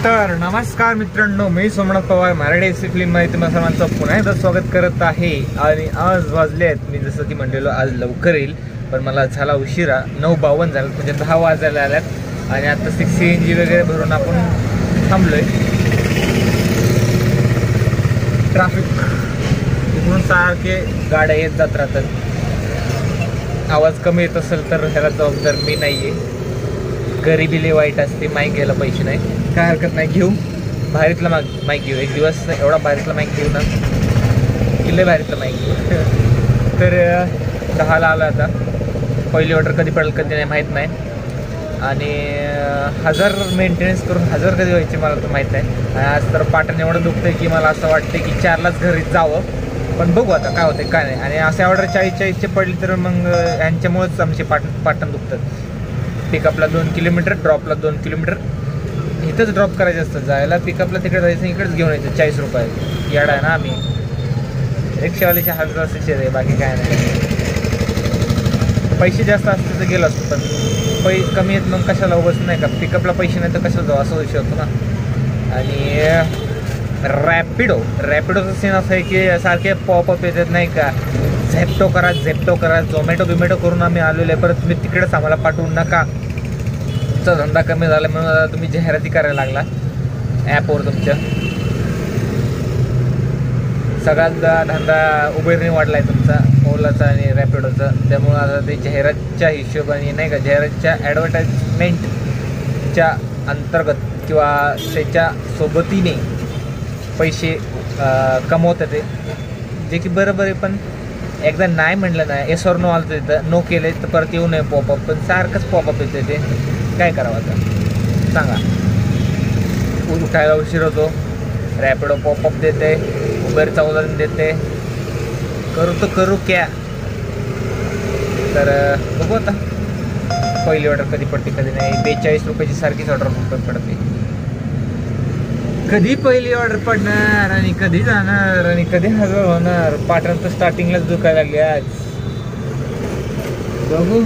तर नमस्कार मित्रांनो, मी सोमनाथ पवार मराठी फिल्ममध्ये तुम्हा सर्वांचं पुन्हा एकदा स्वागत करत आहे. आणि आज वाजले आहेत, मी जसं की म्हणलेलो आज लवकर येईल, पण मला झाला उशिरा. 9:52 झालं, म्हणजे 10 वाजायला आल्यात. आणि आता CNG वगैरे भरून आपण थांबलोय. ट्रॅफिक इकडून सारखे गाड्या येत जात राहतात. आवाज कमी येत असेल तर ह्याला जबाबदार मी नाही आहे. गरिबी लय वाईट असते, माईक घ्यायला पैसे नाही, काय हरकत नाही, घेऊ. बाहेरीतला माईक घेऊ, एक दिवस एवढा बाहेरीतला माईक घेऊ ना, किल्ले बाहेरीतला माईक घेऊ. तर 10ला आला आता. पहिली ऑर्डर कधी पडेल कधी नाही माहीत नाही. आणि 1000 मेंटेनन्स करून 1000 कधी व्हायचे मला तर माहीत नाही. आणि आज तर पाटण एवढं दुखतं की मला असं वाटतं की 4लाच घरी जावं, पण बघू आता काय होतं काय नाही. आणि असे ऑर्डर 40-40चे पडली तर मग यांच्यामुळेच आमचे पाटण दुखतात. पिकअपला 2 किलोमीटर, ड्रॉपला 2 किलोमीटर. इथंच ड्रॉप करायचं असतं, जायला पिकअपला तिकडे जायचं, इकडेच घेऊन यायचं. 40 रुपये येडा आहे ना आम्ही. रिक्षावाल्याचे हाल असायचे आहे, बाकी काय नाही. पैसे जास्त असते तर गेलो असतो, पण कमी आहेत मग कशाला उगाच नाही का. पिकअपला पैसे नाही तर कशाला जाऊ, असं विषय होतो ना. आणि रॅपिडोचं सीन असं आहे की सारखे पॉपअप येतात नाही का, झेप्टो करा, झोमॅटो करून आम्ही आलेलो आहे. परत तुम्ही तिकडेच आम्हाला पाठवू नका, तुमचा धंदा कमी झाला म्हणून आता तुम्ही जाहिराती करायला लागला ॲपवर. तुमच्या सगळ्यात धंदा उबेरने वाढला आहे तुमचा, ओलाचा आणि रॅपिडोचा. त्यामुळं आता ते जाहिरातच्या हिशोबाने नाही का, जाहिरातच्या ॲडव्हर्टाइजमेंटच्या अंतर्गत किंवा त्याच्या सोबतीने पैसे कमवतात ते, जे की बरोबर आहे. पण एकदा नाही म्हटलं नाही, एस ऑर नो आलं तर तिथं नो केलं तर परत येऊ नये पॉपअप. पण सारखंच पॉपअप येते, ते काय करावं आता सांगा. उठायला उशीर होतो, रॅपिडो पॉपअप देते, उबेरचा उदाहरण देते, करू क्या. तर बघू आता पहिली ऑर्डर कधी पडते कधी नाही. 42 रुपयाची सारखीच ऑर्डर पडते. कधी पहिली ऑर्डर पडणार आणि कधी जाणार आणि कधी हजर होणार. पाटण तर स्टार्टिंगलाच दुखायला लागले आज. बघू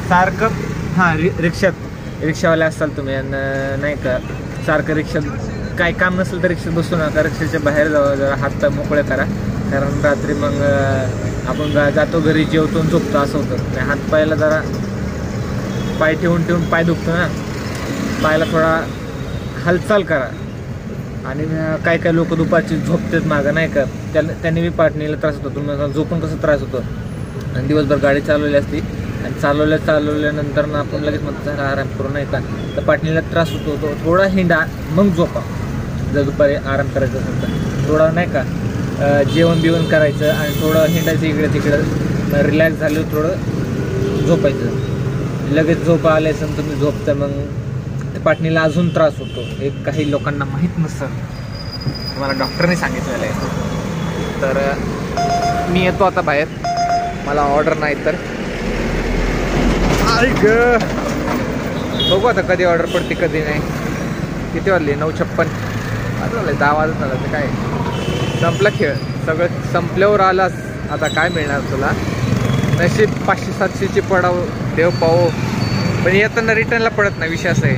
सारखं. हां, रिक्षावाले असाल तुम्ही नाही का, सारखं रिक्षात काय काम नसेल तर रिक्षात बसू नका, रिक्षाच्या बाहेर जावं, जरा हात मोकळे करा. कारण रात्री मग आपण जातो घरी, जेवतो झोपतो असं होतं. हात पायाला जरा पाय ठेवून पाय दुखतो ना, पायाला थोडा हालचाल करा. आणि काय लोक दुपारची झोपतात मागं नाही का, त्यांनी बी पाटणीला त्रास होतो. तुम्हाला झोपून कसं त्रास होतो. आणि दिवसभर गाडी चालवली असती आणि चालवल्यानंतर ना आपण लगेच म्हणतो जरा आराम करू नाही का, तर पाटणीला त्रास होतो. तो थोडा हिंडा मग झोपा. जर दुपारी आराम करायचा असेल तर थोडा नाही का जेवण करायचं आणि थोडं हिंडायचं इकडे तिकडं, रिलॅक्स झालं थोडं झोपायचं. लगेच झोपा आले असेल तुम्ही झोपता, मग पाटणीला अजून त्रास होतो. हे काही लोकांना माहीत नसेल, मला डॉक्टरने सांगितलेलं आहे. तर मी येतो आता बाहेर, मला ऑर्डर नाही तर बघू आता कधी ऑर्डर पडते कधी नाही. किती वाजले? 9:56. आता झालं 10 वाजत झालं. तर काय संपला खेळ, सगळं संपल्यावर आलास. आता काय मिळणार तुला, नशीब 500-700ची पडाव देव पाहो. पण येताना रिटर्नला पडत नाही. विषय असा आहे,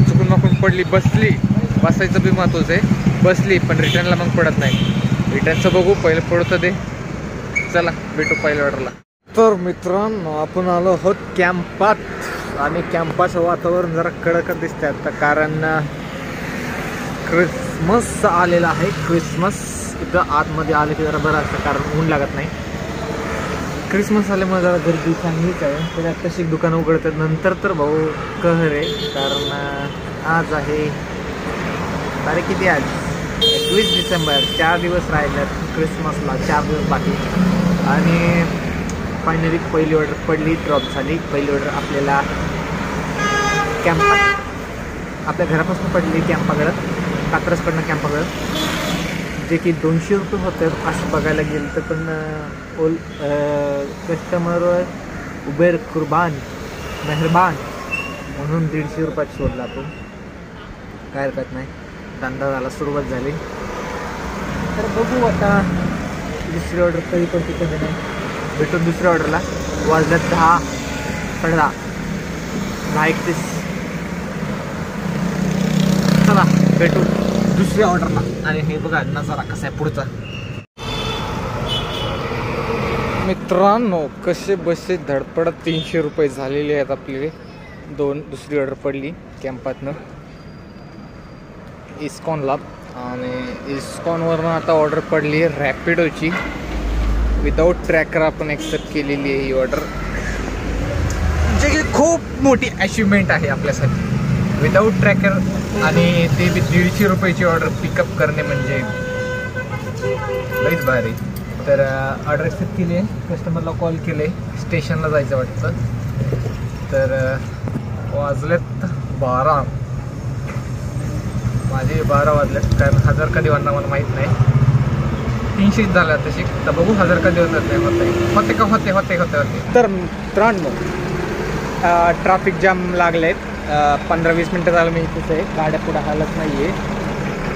चुकून पडली, बसायचं बी महत्त्वाचं आहे. बसली पण रिटर्नला मग पडत नाही. रिटर्नचं बघू, पहिलं पडतं ते. चला भेटू पहिल्या ऑर्डरला. तर मित्रांनो, आपण आलो आहोत कॅम्पात. आणि कॅम्पाचं वातावरण जरा कडक दिसतंय आता, कारण क्रिसमस आलेला आहे. क्रिसमस इथं आतमध्ये आलं की जरा बरं असतं, कारण ऊन लागत नाही. क्रिसमस आल्यामुळे जरा गर्दी चांगलीच आहे. त्याच्यात कशी दुकानं उघडतात नंतर तर भाऊ कहर आहे. कारण आज आहे तारीख किती, आज 21 डिसेंबर. 4 दिवस राहिल्यात क्रिसमसला, 4 दिवस बाकी. आणि फायनली पहिली ऑर्डर पडली, ड्रॉप झाली. पहिली ऑर्डर आपल्याला कॅम्पात, आपल्या घरापासून पडली कॅम्पाकडं, कात्रजकडनं कॅम्पाकडं, जे की 200 रुपये होतं असं बघायला गेलं तर. पण कस्टमरवर उबेर मेहरबान म्हणून 150 रुपयात शोधला आपण. काय हरकत नाही, धंदा झाला, सुरुवात झाली. तर बघू आता दुसरी ऑर्डर कधी पडते कधी नाही. भेटू दुसऱ्या ऑर्डरला. वाजल्यात 10, 10:31. भेटू दुसऱ्या ऑर्डरला. आणि हे बघा नजारा कसा आहे पुढचा. मित्रांनो कसे बसे धडपडत 300 रुपये झालेले आहेत आपले. दुसरी ऑर्डर पडली कॅम्पातनं इस्कॉनला. आणि इस्कॉनवरनं आता ऑर्डर पडली आहे रॅपिडोची. विदाऊट ट्रॅकर आपण ॲक्सेप्ट केलेली आहे ही ऑर्डर, जे की खूप मोठी अचिव्हमेंट आहे आपल्यासाठी. विदाऊट ट्रॅकर आणि ते 150 रुपयाची ऑर्डर पिकअप करणे म्हणजे लईच भारी. तर ऑर्डर ॲक्सेप्ट केली आहे. कस्टमरला कॉल केले, स्टेशनला जायचं वाटतं. तर वाजलेत 12. माझे 12 वाजलेत. कारण 1000 कधी वाजणार मला माहीत नाही. 300 झाला तशी. तर बघू 1000 कधी होतात नाही होते का होते. तर मित्रांनो ट्रॅफिक जाम लागले आहेत. 15-20 मिनटं झालं मी इथेच आहे. गाड्या पुढे हालत नाही आहे.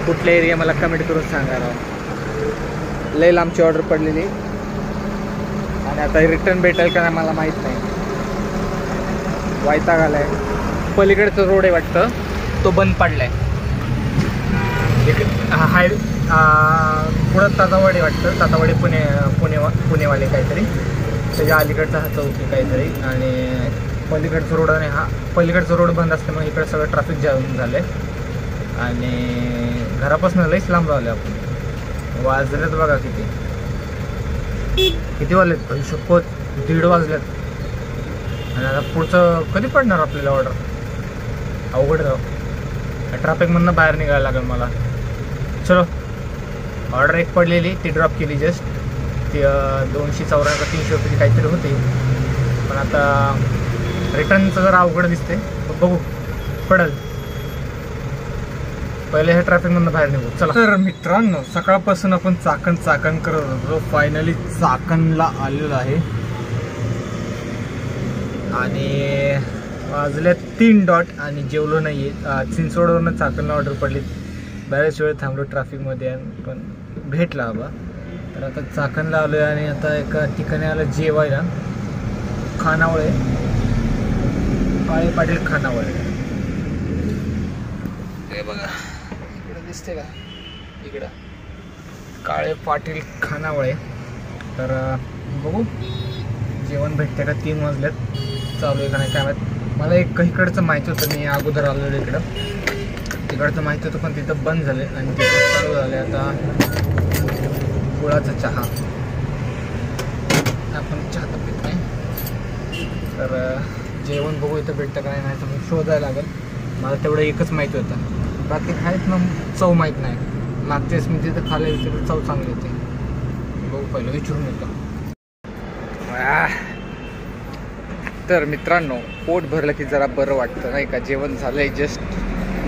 कुठल्या एरिया मला कमेंट करून सांगायला. लय लांबची ऑर्डर पडलेली आणि आता रिटर्न भेटेल का नाही मला माहीत नाही. वैताग आलाय. पलीकडचं रोड आहे वाटतं तो बंद पडलाय. हाय पुढं तातावाडी वाटतं. तातावाडी पुणेवाले काहीतरी. त्याच्या अलीकडचा हा चौकी काहीतरी. आणि पलीकडचं रोड आणि हा पलीकडचं रोड बंद असल्यामुळे इकडे सगळं ट्रॅफिक जाम झालं आहे. आणि घरापासून लईच लांब राहिले आपण. वाजलेत बघा किती वाजलेत शपथ. 1:30 वाजलेत. आणि आता पुढचं कधी पडणार आपल्याला ऑर्डर. अवघड राव. ट्रॅफिकमधनं बाहेर निघायला लागेल मला. चलो ऑर्डर एक पडलेली ती ड्रॉप केली जस्ट. ती 294 का 300 रुपयाची काहीतरी होती. पण आता रिटर्नचं जरा अवघड दिसते. बघू पडेल. पहिले ह्या ट्रॅफिकमधनं बाहेर निघू. चला. तर मित्रांनो सकाळपासून आपण चाकण करत होतो. फायनली चाकणला आलेलो आहे. आणि वाजल्या 3 डॉट आणि जेवलो नाही आहे. चिंचवडवरनं चाकणला ऑर्डर पडली. बऱ्याच वेळ थांबलो ट्रॅफिकमध्ये पण भेटला बाबा. तर आता चाकणला आलो आहे. आणि आता एका ठिकाणी आलं जेवायला. खानावळे काळे पाटील खानावळे. हे बघा इकडं दिसते का. इकडं काळे पाटील खानावळे. तर बघू जेवण भेटते का. 3 वाजल्यात. चालू आहे का नाही काय माहीत. मला एक इकडचं माहिती होतं. मी अगोदर आलेलो इकडं. तिकडचं माहिती होतं पण तिथं बंद झाले. आणि तिथं चालू झाले आता गुळाचा चहा. आपण चहा तर पित नाही. तर जेवण बघू इथं भेटतं का नाही तर मग शोधायला लागेल. मला तेवढं एकच माहिती होतं. बाकी खायच ना चव माहीत नाही. मागच्याच मी तिथं खाल्लं तिथं चव चांगली होती. बघू पहिलं विचारून येतो. तर मित्रांनो पोट भरलं की जरा बरं वाटतं नाही का. जेवण झालंय जस्ट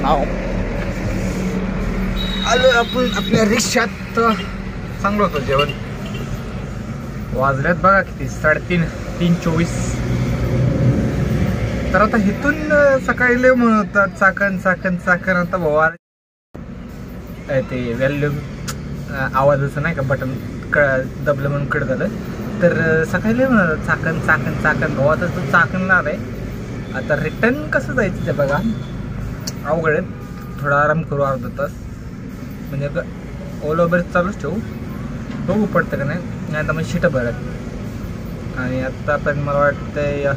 नाव. आलो आपण आपल्या रिक्षात. चांगलं होतं जेवण. वाजल्यात बघा किती 3:24. तर आता इथून सकाळी लय म्हणत होतात चाकण. आता भावा ते व्हॅल्यूम आवाजाचं नाही का बटन दबलं म्हणून कट झालं. तर सकाळी लय म्हणत चाकण भावा. तर तो चाकणला आलाय. आता रिटर्न कसं जायचं ते बघा. अवघड आहे. थोडा आराम करू अर्धा तास. म्हणजे ओला वगैरे चालूच ठेवू. बघू पडतं का नाही आता मग शिटं भरत. आणि आत्तापर्यंत मला वाटतंय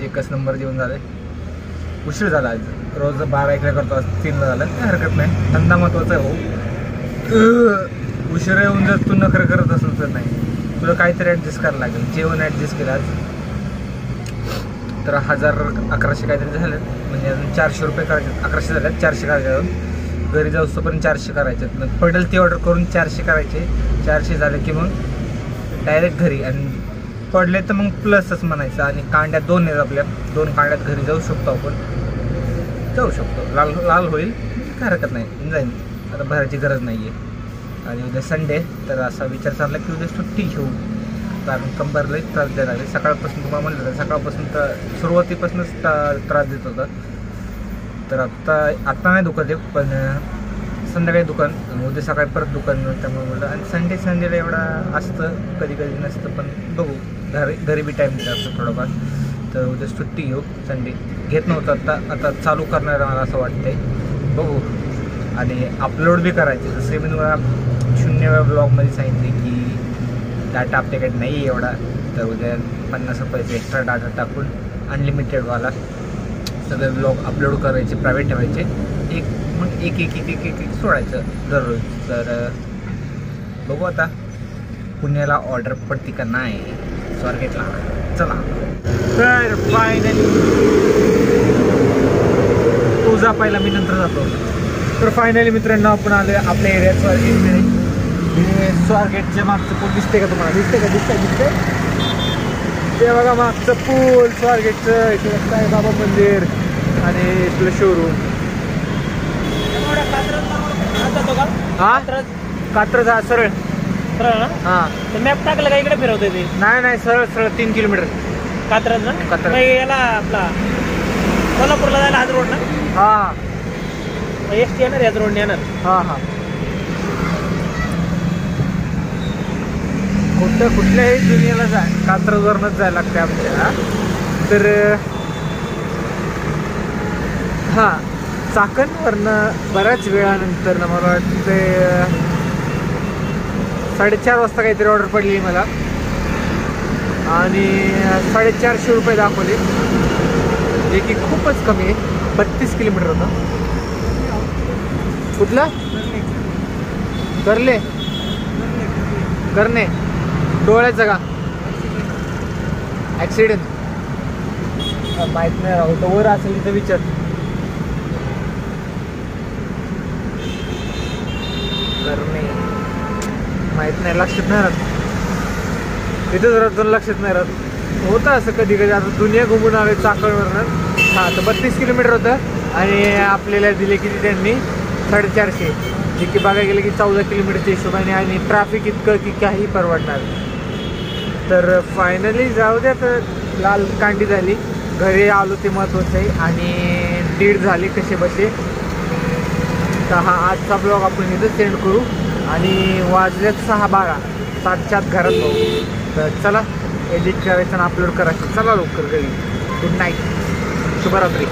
1 नंबर जेवण झाले. उशीर झाला आज. रोज 12-1 करतो. आज 3ला झालं. काही हरकत नाही. धंदा महत्वाचा आहे भाऊ. उशीर येऊन जर तू नखरं करत असेल तर नाही तुला काहीतरी ॲडजस्ट करायला लागेल. जेवण ॲडजस्ट केलं आज. तर 1100 काहीतरी झालं. म्हणजे अजून 400 रुपये करायचे. 1100 झाल्यात. 400 करायचे. घरी जाऊस पण 400 करायचे. पडेल ती ऑर्डर करून 400 करायचे. 400 झाले की मग डायरेक्ट घरी. आणि पडले तर मग प्लसच म्हणायचं. आणि कांड्या 2 आहेत आपल्या. 2 कांड्यात घरी जाऊ शकतो आपण. जाऊ शकतो. लाल होईल काय हरकत नाही. जाईल. आता भरायची गरज नाही आहे. आणि उद्या संडे. तर असा विचार चालला की उद्या सुट्टी घेऊ. कारण कंबरलाही त्रास द्यायला लागले. सकाळपासून तुम्हाला म्हणलं तर सकाळपासून तर सुरुवातीपासूनच त्रास देत होता. तर आत्ता नाही दुखत आहे पण संध्याकाळी दुकान. उद्या सकाळी परत दुकान. त्यामुळे म्हटलं. आणि संडेला एवढा असतं कधी नसतं. पण बघू घरी बी टाईम दिला असतो थोडंफार. तर उद्या सुट्टी घेऊ. संडे घेत नव्हतं, आता चालू करणार मला असं वाटतंय. बघू. आणि अपलोड बी करायचे. जसे मी तुम्हाला 0व्या ब्लॉगमध्ये सांगितले की डाटा आपल्याकडे नाही एवढा, तर उद्या 50 रुपयाचा एक्स्ट्रा डाटा टाकून अनलिमिटेडवाला सगळे ब्लॉग अपलोड करायचे, प्रायव्हेट ठेवायचे. मग एक सोडायचं दररोज. तर बघू आता पुण्याला ऑर्डर पडती का नाही स्वारगेटला. चला. तर फायनली तू जा पहिला, मी नंतर जातो. तर फायनली मित्रांनो आपण आलो आपल्या एरियात स्वारगेटकडे. हे स्वारगेटच्या मागचं पूल दिसते का तुम्हाला? दिसते ते बघा मागचं पूल स्वारगेटचं. इथे साईबाबा मंदिर आणि इथलं शोरूम. हा कात्रज. हा सरळ सरळ ना? हा मॅप टाकलं का इकडे फिरवते ते? नाही सरळ 3 किलोमीटर कात्रज ना? कात्रज. याला आपला कोल्हापूरला जायला हाच रोड ना? हा एसटी येणार याच रोडने येणार. हा कुठल्याही दुनियाला कात्रजवरनच जायला लागते आमच्या. तर हा चाकणवरनं बऱ्याच वेळानंतर ना मला वाटते 4:30 वाजता काहीतरी ऑर्डर पडली मला आणि 450 रुपये दाखवले, जे की खूपच कमी आहे. 32 किलोमीटर होतं. कुठलं? करणे डोळ्याचं का? ॲक्सिडेंट माहीत नाही राहू. तर वर असेल तिथं विचार. करणे माहीत नाही, लक्षात नाही राहत. तिथंच राहतो, लक्षात नाही राहत. होतं असं कधी कधी. आता दुनिया घुमून आले चाकणवरनं. हां, तर 32 किलोमीटर होतं आणि आपल्याला दिले किती त्यांनी? 450, जे की बघायला गेलं की 14 किलोमीटरच्या हिशोबाने. आणि ट्रॅफिक इतकं की काही परवडणार. तर फायनली जाऊ द्या. तर लाल कांडी झाली, घरी आलो ते महत्त्वाचं आहे. आणि 1:30 झाले कसे बसे. तर हा आजचा ब्लॉग आपण इथं सेंड करू. आणि वाजल्यात 6:12, 7च्या आत घरात भाऊ. तर चला एडिट करायचं आणि अपलोड करायचं. चला लवकर घरी. गुड नाईट, शुभरात्री.